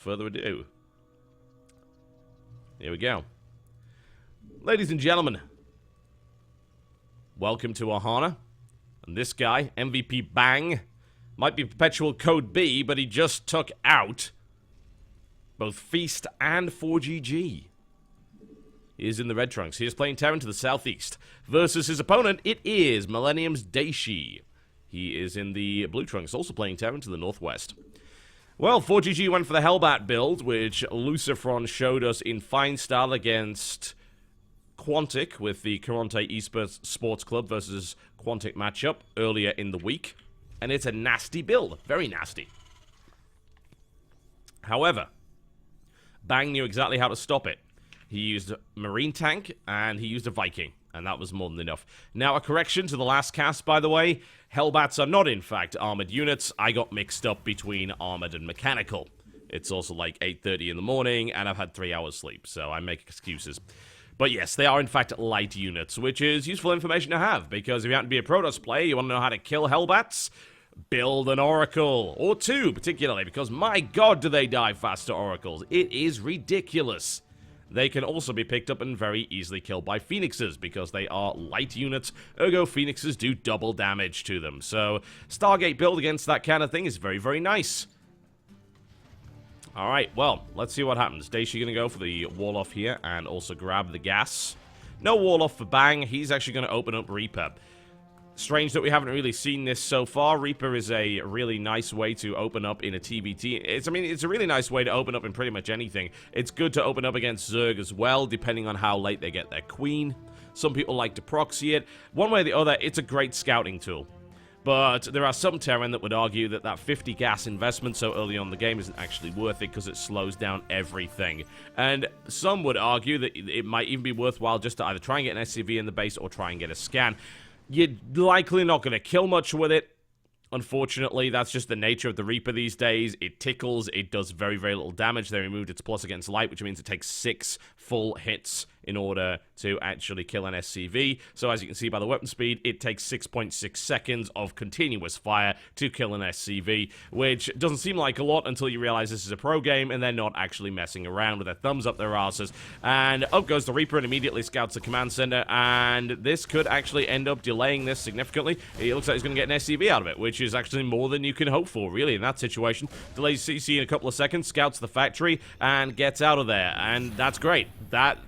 further ado, here we go. Ladies and gentlemen, welcome to Ohana. And this guy, MVP Bang, might be Perpetual Code B, but he just took out both Feast and 4GG. He is in the red trunks. He is playing Terran to the southeast. Versus his opponent, it is Millenium's Daishi. He is in the blue trunks, also playing Terran to the northwest. Well, 4GG went for the Hellbat build, which Lucifron showed us in fine style against Quantic with the Caronte Esports Sports Club versus Quantic matchup earlier in the week. And it's a nasty build. Very nasty. However, Bang knew exactly how to stop it. He used a Marine Tank, and he used a Viking. And that was more than enough. Now, a correction to the last cast, by the way. Hellbats are not, in fact, armored units. I got mixed up between armored and mechanical. It's also like 8:30 in the morning, and I've had 3 hours sleep, so I make excuses. But yes, they are, in fact, light units, which is useful information to have, because if you happen to be a Protoss player, you want to know how to kill Hellbats, build an Oracle, or two, particularly, because my god, do they die fast to Oracles. It is ridiculous. They can also be picked up and very easily killed by Phoenixes, because they are light units, ergo Phoenixes do double damage to them. So, Stargate build against that kind of thing is very, very nice. Alright, well, let's see what happens. Daishi gonna go for the wall-off here, and also grab the gas. No wall-off for Bang, he's actually gonna open up Reaper. Strange that we haven't really seen this so far. Reaper is a really nice way to open up in a TBT. It's a really nice way to open up in pretty much anything. It's good to open up against Zerg as well, depending on how late they get their queen. Some people like to proxy it. One way or the other, it's a great scouting tool. But there are some Terran that would argue that that 50 gas investment so early on in the game isn't actually worth it because it slows down everything. And some would argue that it might even be worthwhile just to either try and get an SCV in the base or try and get a scan. You're likely not going to kill much with it. Unfortunately, that's just the nature of the Reaper these days. It tickles, it does very, very little damage. They removed its plus against light, which means it takes 6 full hits in order to actually kill an SCV. So as you can see by the weapon speed, it takes 6.6 seconds of continuous fire to kill an SCV, which doesn't seem like a lot until you realize this is a pro game and they're not actually messing around with their thumbs up their asses. And up goes the Reaper and immediately scouts the command center, and this could actually end up delaying this significantly. It looks like he's going to get an SCV out of it, which is actually more than you can hope for, really, in that situation. Delays CC in a couple of seconds, scouts the factory, and gets out of there, and that's great. That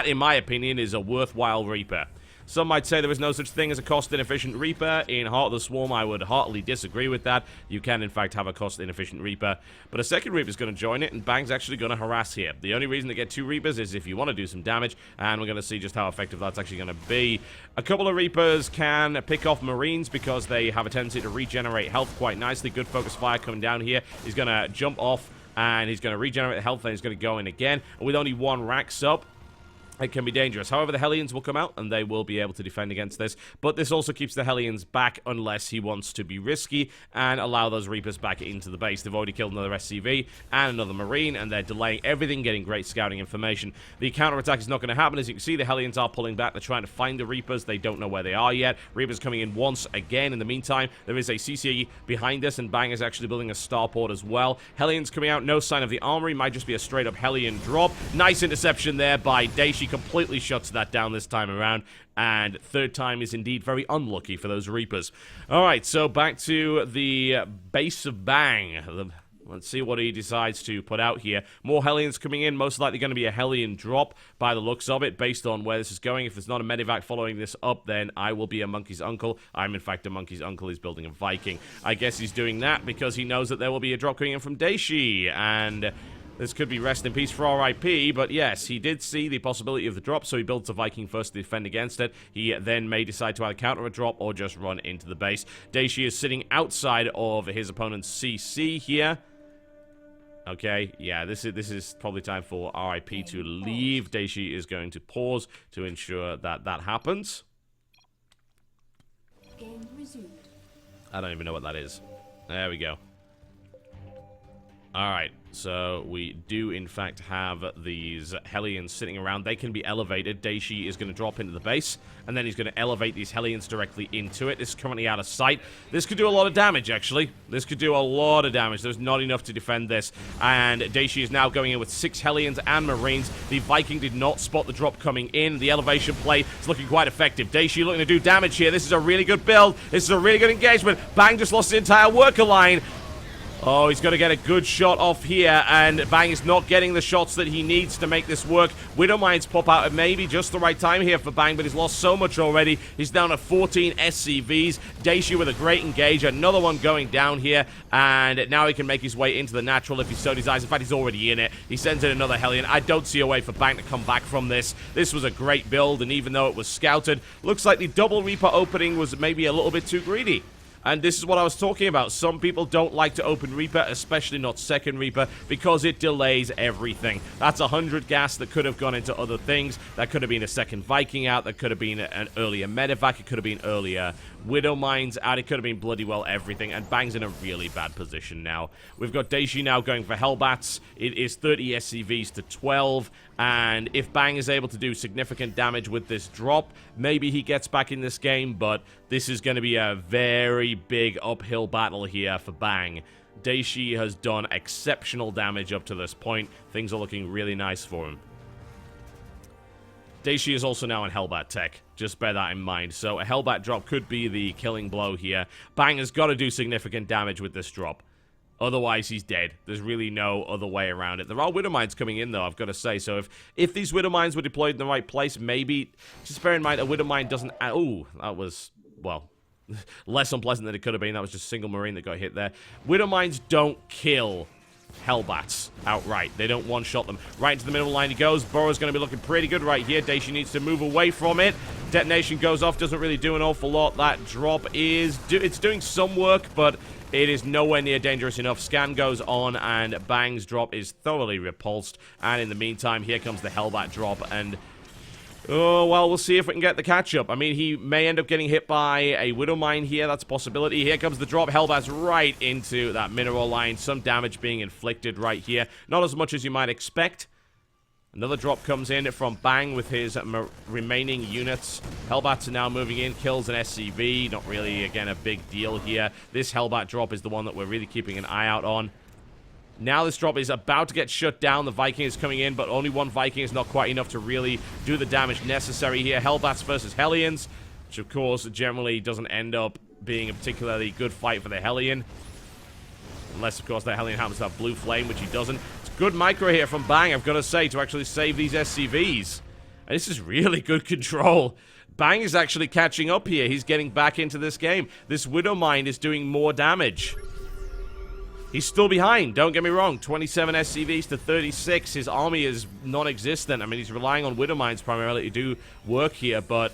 in my opinion, is a worthwhile Reaper. Some might say there is no such thing as a cost-inefficient Reaper. In Heart of the Swarm, I would heartily disagree with that. You can, in fact, have a cost-inefficient Reaper. But a second Reaper is going to join it, and Bang's actually going to harass here. The only reason to get 2 Reapers is if you want to do some damage, and we're going to see just how effective that's actually going to be. A couple of Reapers can pick off Marines because they have a tendency to regenerate health quite nicely. Good focus fire coming down here. He's going to jump off, and he's going to regenerate health, and he's going to go in again. And with only 1 rack sub, it can be dangerous. However, the Hellions will come out, and they will be able to defend against this. But this also keeps the Hellions back unless he wants to be risky and allow those Reapers back into the base. They've already killed another SCV and another Marine, and they're delaying everything, getting great scouting information. The counterattack is not going to happen. As you can see, the Hellions are pulling back. They're trying to find the Reapers. They don't know where they are yet. Reapers coming in once again. In the meantime, there is a CCE behind us, and Bang is actually building a starport as well. Hellions coming out. No sign of the armory. Might just be a straight-up Hellion drop. Nice interception there by Daishi. Completely shuts that down this time around, and third time is indeed very unlucky for those Reapers. Alright, so back to the base of Bang. Let's see what he decides to put out here. More Hellions coming in, most likely going to be a Hellion drop by the looks of it, based on where this is going. If there's not a Medivac following this up, then I will be a monkey's uncle. I'm in fact a monkey's uncle. He's building a Viking. I guess he's doing that because he knows that there will be a drop coming in from Daishi, and this could be rest in peace for RIP, but yes, he did see the possibility of the drop, so he builds a Viking first to defend against it. He then may decide to either counter a drop or just run into the base. Daishi is sitting outside of his opponent's CC here. Okay, yeah, this is probably time for RIP to leave. Daishi is going to pause to ensure that that happens. Game resumed. I don't even know what that is. There we go. Alright, so we do in fact have these Hellions sitting around. They can be elevated. Daishi is going to drop into the base, and then he's going to elevate these Hellions directly into it. This is currently out of sight. This could do a lot of damage, actually. This could do a lot of damage. There's not enough to defend this, and Daishi is now going in with 6 Hellions and Marines. The Viking did not spot the drop coming in. The elevation play is looking quite effective. Daishi looking to do damage here. This is a really good build. This is a really good engagement. Bang just lost his entire worker line. Oh, he's got to get a good shot off here, and Bang is not getting the shots that he needs to make this work. Widowmines pop out at maybe just the right time here for Bang, but he's lost so much already. He's down to 14 SCVs. Daishi with a great engage, another one going down here, and now he can make his way into the natural if he so desires. In fact, he's already in it. He sends in another Hellion. I don't see a way for Bang to come back from this. This was a great build, and even though it was scouted, looks like the double Reaper opening was maybe a little bit too greedy. And this is what I was talking about. Some people don't like to open Reaper, especially not second Reaper, because it delays everything. That's 100 gas that could have gone into other things. That could have been a second Viking out. That could have been an earlier Medevac. It could have been earlier Widow Mines out. It could have been bloody well everything. And Bang's in a really bad position now. We've got Daishi now going for Hellbats. It is 30 SCVs to 12. And if Bang is able to do significant damage with this drop, maybe he gets back in this game, but this is going to be a very big uphill battle here for Bang. Daishi has done exceptional damage up to this point. Things are looking really nice for him. Daishi is also now in Hellbat tech. Just bear that in mind. So a Hellbat drop could be the killing blow here. Bang has got to do significant damage with this drop. Otherwise, he's dead. There's really no other way around it. There are Widow Mines coming in, though, I've got to say. So if these Widow Mines were deployed in the right place, maybe... Just bear in mind, a Widow Mine doesn't... Oh, that was, well, less unpleasant than it could have been. That was just a single Marine that got hit there. Widow Mines don't kill Hellbats outright. They don't one-shot them. Right into the middle line he goes. Burrow's going to be looking pretty good right here. Daishi needs to move away from it. Detonation goes off. Doesn't really do an awful lot. That drop is... It's doing some work, but... It is nowhere near dangerous enough. Scan goes on, and Bang's drop is thoroughly repulsed. And in the meantime, here comes the Hellbat drop, and... Oh, well, we'll see if we can get the catch-up. I mean, he may end up getting hit by a Widow Mine here. That's a possibility. Here comes the drop. Hellbat's right into that mineral line. Some damage being inflicted right here. Not as much as you might expect. Another drop comes in from Bang with his remaining units. Hellbats are now moving in, kills an SCV. Not really, again, a big deal here. This Hellbat drop is the one that we're really keeping an eye out on. Now this drop is about to get shut down. The Viking is coming in, but only one Viking is not quite enough to really do the damage necessary here. Hellbats versus Hellions, which of course generally doesn't end up being a particularly good fight for the Hellion. Unless, of course, that Hellion happens to have Blue Flame, which he doesn't. Good micro here from Bang, I've got to say, to actually save these SCVs. And this is really good control. Bang is actually catching up here. He's getting back into this game. This Widow Mine is doing more damage. He's still behind, don't get me wrong. 27 SCVs to 36. His army is non-existent. I mean, he's relying on Widow Mines primarily to do work here, but...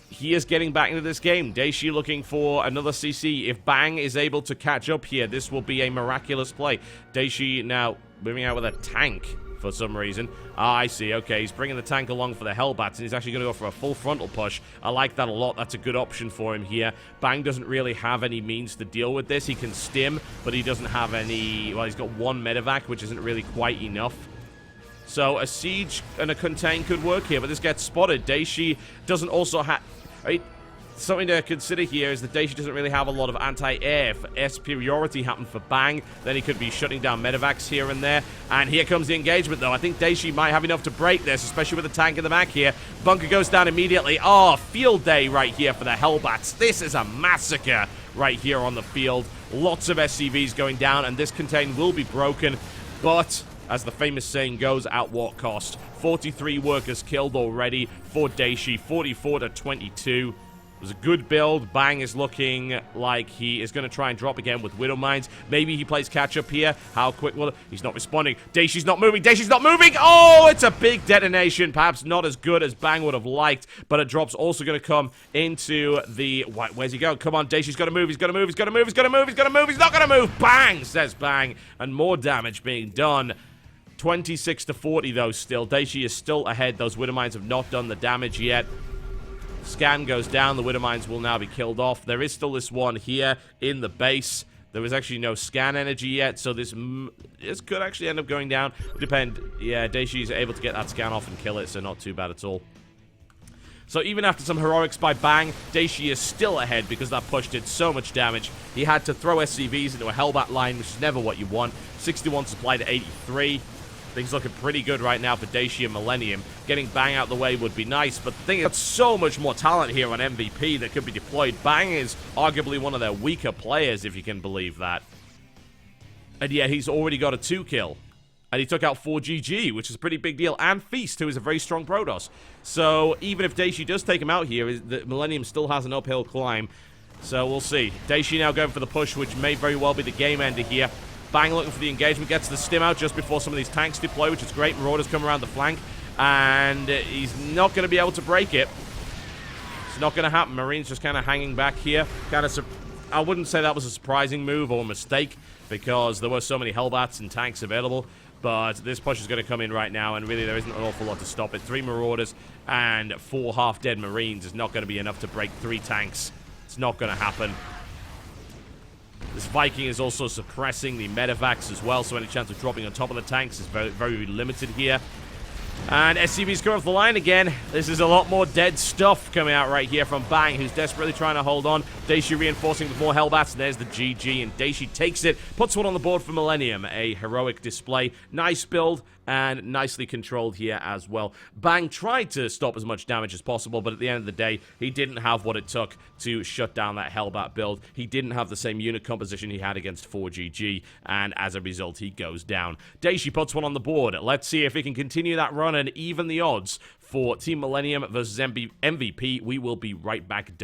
He is getting back into this game. Daishi looking for another CC. If Bang is able to catch up here, this will be a miraculous play. Daishi now moving out with a tank for some reason. Ah, I see. Okay, he's bringing the tank along for the Hellbats, and he's actually going to go for a full frontal push. I like that a lot. That's a good option for him here. Bang doesn't really have any means to deal with this. He can stim, but he doesn't have any... Well, he's got one medevac, which isn't really quite enough. So a siege and a contain could work here, but this gets spotted. Daishi doesn't also have... Right? Something to consider here is that Daishi doesn't really have a lot of anti-air. If air superiority happened for Bang, then he could be shutting down medevacs here and there. And here comes the engagement, though. I think Daishi might have enough to break this, especially with the tank in the back here. Bunker goes down immediately. Oh, field day right here for the Hellbats. This is a massacre right here on the field. Lots of SCVs going down, and this contain will be broken. But... as the famous saying goes, at what cost? 43 workers killed already for Daishi, 44 to 22. It was a good build. Bang is looking like he is going to try and drop again with Widow Mines. Maybe he plays catch-up here. How quick will it? He's not responding. Daishi's not moving. Daishi's not moving! Oh, it's a big detonation. Perhaps not as good as Bang would have liked, but a drop's also going to come into the... Where's he going? Come on, Daishi's got to move. He's got to move. He's got to move. He's got to move. He's got to move. He's not going to move. Bang, says Bang. And more damage being done. 26 to 40, though, still. Daishi is still ahead. Those Widow Mines have not done the damage yet. Scan goes down. The Widow Mines will now be killed off. There is still this one here in the base. There was actually no scan energy yet, so this could actually end up going down. Depend. Yeah, Daishi's able to get that scan off and kill it, so not too bad at all. So even after some heroics by Bang, Daishi is still ahead because that push did so much damage. He had to throw SCVs into a Hellbat line, which is never what you want. 61 supply to 83. Things looking pretty good right now for Daishi and Millenium. Getting Bang out the way would be nice, but the thing is, so much more talent here on MVP that could be deployed. Bang is arguably one of their weaker players, if you can believe that. And yet he's already got a 2-kill. And he took out 4GG, which is a pretty big deal. And Feast, who is a very strong Protoss. So even if Daishi does take him out here, the Millenium still has an uphill climb. So we'll see. Daishi now going for the push, which may very well be the game ender here. Bang looking for the engagement, gets the stim out just before some of these tanks deploy, which is great. Marauders come around the flank, and he's not going to be able to break it. It's not going to happen. Marines just kind of hanging back here. I wouldn't say that was a surprising move or a mistake, because there were so many Hellbats and tanks available. But this push is going to come in right now, and really there isn't an awful lot to stop it. 3 Marauders and 4 half-dead Marines is not going to be enough to break 3 tanks. It's not going to happen. This Viking is also suppressing the medevacs as well, so any chance of dropping on top of the tanks is very, very limited here. And SCV's coming off the line again. This is a lot more dead stuff coming out right here from Bang, who's desperately trying to hold on. Daishi reinforcing with more Hellbats. There's the GG, and Daishi takes it, puts one on the board for Millenium. A heroic display. Nice build, and nicely controlled here as well. Bang tried to stop as much damage as possible, but at the end of the day, he didn't have what it took to shut down that Hellbat build. He didn't have the same unit composition he had against 4GG, and as a result, he goes down. Daishi puts one on the board. Let's see if he can continue that run and even the odds for Team Millenium versus MVP. We will be right back.